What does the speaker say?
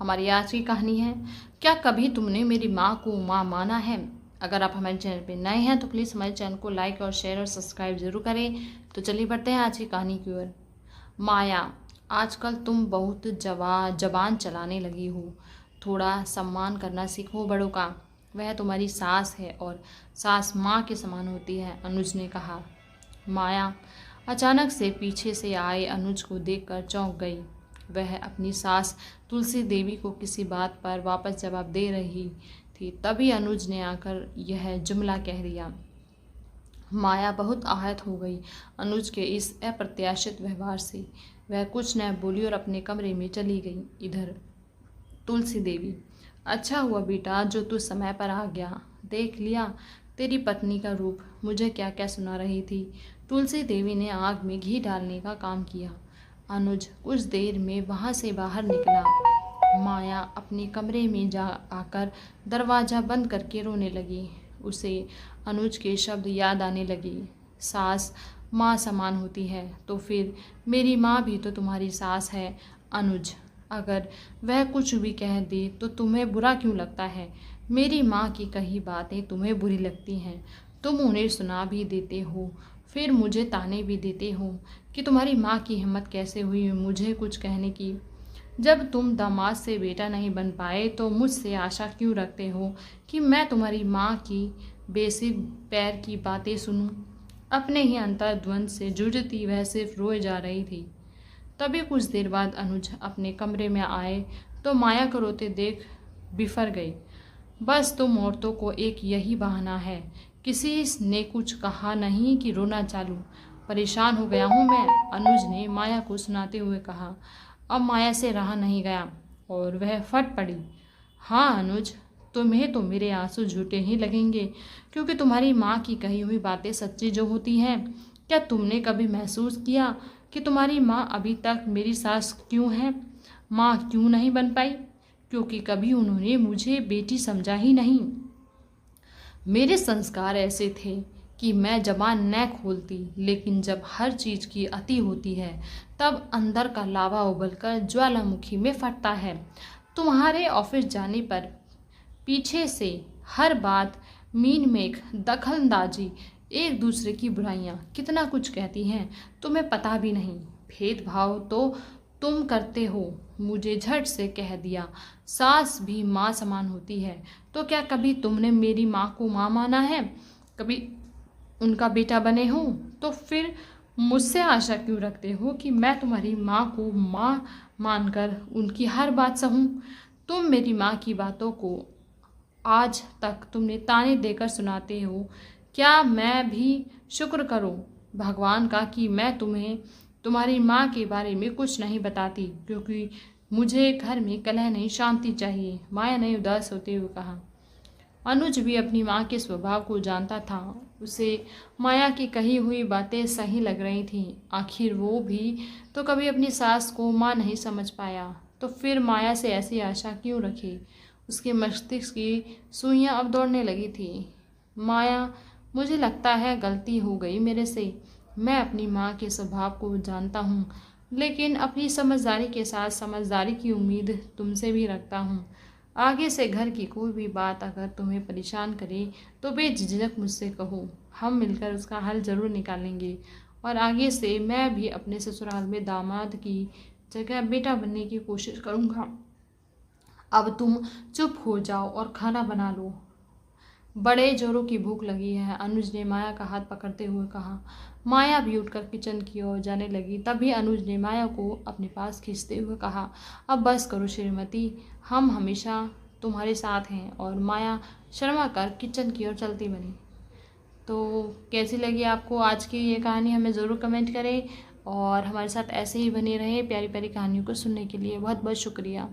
हमारी आज की कहानी है, क्या कभी तुमने मेरी माँ को माँ माना है। अगर आप हमारे चैनल पर नए हैं तो प्लीज़ हमारे चैनल को लाइक और शेयर और सब्सक्राइब जरूर करें। तो चलिए बढ़ते हैं आज की कहानी की ओर। माया, आजकल तुम बहुत जबान चलाने लगी हो। थोड़ा सम्मान करना सीखो बड़ों का। वह तुम्हारी सास है और सास माँ के समान होती है, अनुज ने कहा। माया अचानक से पीछे से आए अनुज को देखकर चौंक गई। वह अपनी सास तुलसी देवी को किसी बात पर वापस जवाब दे रही थी, तभी अनुज ने आकर यह जुमला कह दिया। माया बहुत आहत हो गई अनुज के इस अप्रत्याशित व्यवहार से। वह कुछ न बोली और अपने कमरे में चली गई। इधर तुलसी देवी, अच्छा हुआ बेटा जो तू समय पर आ गया। देख लिया तेरी पत्नी का रूप, मुझे क्या क्या सुना रही थी। तुलसी देवी ने आग में घी डालने का काम किया। अनुज कुछ देर में वहाँ से बाहर निकला। माया अपने कमरे में जा आकर दरवाज़ा बंद करके रोने लगी। उसे अनुज के शब्द याद आने लगे। सास माँ समान होती है तो फिर मेरी माँ भी तो तुम्हारी सास है अनुज। अगर वह कुछ भी कह दे तो तुम्हें बुरा क्यों लगता है। मेरी माँ की कही बातें तुम्हें बुरी लगती हैं, तुम उन्हें सुना भी देते हो, फिर मुझे ताने भी देते हो कि तुम्हारी माँ की हिम्मत कैसे हुई मुझे कुछ कहने की। जब तुम दामाद से बेटा नहीं बन पाए तो मुझसे आशा क्यों रखते हो कि मैं तुम्हारी माँ की बेसिर पैर की बातें सुनूं। अपने ही अंतर्द्वंद से जूझती वह सिर्फ रोए जा रही थी। तभी कुछ देर बाद अनुज अपने कमरे में आए तो माया को रोते देख बिफर गई। बस तुम औरतों को एक यही बहाना है, किसी ने कुछ कहा नहीं कि रोना चालू। परेशान हो गया हूँ मैं, अनुज ने माया को सुनाते हुए कहा। अब माया से रहा नहीं गया और वह फट पड़ी। हाँ अनुज, तुम्हें तो मेरे आंसू झूठे ही लगेंगे, क्योंकि तुम्हारी माँ की कही हुई बातें सच्ची जो होती हैं। क्या तुमने कभी महसूस किया कि तुम्हारी माँ अभी तक मेरी सास क्यों है, माँ क्यों नहीं बन पाई? क्योंकि कभी उन्होंने मुझे बेटी समझा ही नहीं। मेरे संस्कार ऐसे थे कि मैं जबान न खोलती, लेकिन जब हर चीज़ की अति होती है तब अंदर का लावा उबलकर ज्वालामुखी में फटता है। तुम्हारे ऑफिस जाने पर पीछे से हर बात मीन मेख दखलंदाजी, एक दूसरे की बुराइयां, कितना कुछ कहती हैं, तुम्हें पता भी नहीं। भेदभाव तो तुम करते हो, मुझे झट से कह दिया। सास भी माँ समान होती है, तो क्या कभी तुमने मेरी माँ को माँ माना है, कभी उनका बेटा बने हो? तो फिर मुझसे आशा क्यों रखते हो कि मैं तुम्हारी माँ को माँ मानकर उनकी हर बात सहूँ? तुम मेरी माँ की बातों को आज तक तुमने ताने देकर सुनाते हो। क्या मैं भी शुक्र करूं भगवान का कि मैं तुम्हें तुम्हारी माँ के बारे में कुछ नहीं बताती, क्योंकि मुझे घर में कलह नहीं शांति चाहिए, माया ने उदास होते हुए कहा। अनुज भी अपनी माँ के स्वभाव को जानता था। उसे माया की कही हुई बातें सही लग रही थीं। आखिर वो भी तो कभी अपनी सास को माँ नहीं समझ पाया, तो फिर माया से ऐसी आशा क्यों रखी। उसके मस्तिष्क की सुइयां अब दौड़ने लगी थी। माया, मुझे लगता है गलती हो गई मेरे से। मैं अपनी माँ के स्वभाव को जानता हूँ, लेकिन अपनी समझदारी के साथ समझदारी की उम्मीद तुमसे भी रखता हूँ। आगे से घर की कोई भी बात अगर तुम्हें परेशान करे तो बेझिझक मुझसे कहो, हम मिलकर उसका हल ज़रूर निकालेंगे। और आगे से मैं भी अपने ससुराल में दामाद की जगह बेटा बनने की कोशिश करूँगा। अब तुम चुप हो जाओ और खाना बना लो, बड़े जोरों की भूख लगी है, अनुज ने माया का हाथ पकड़ते हुए कहा। माया भी उठकर किचन की ओर जाने लगी। तभी अनुज ने माया को अपने पास खींचते हुए कहा, अब बस करो श्रीमती, हम हमेशा तुम्हारे साथ हैं। और माया शर्मा कर किचन की ओर चलती बनी। तो कैसी लगी आपको आज की ये कहानी, हमें ज़रूर कमेंट करें और हमारे साथ ऐसे ही बने रहें। प्यारी प्यारी कहानियों को सुनने के लिए बहुत बहुत शुक्रिया।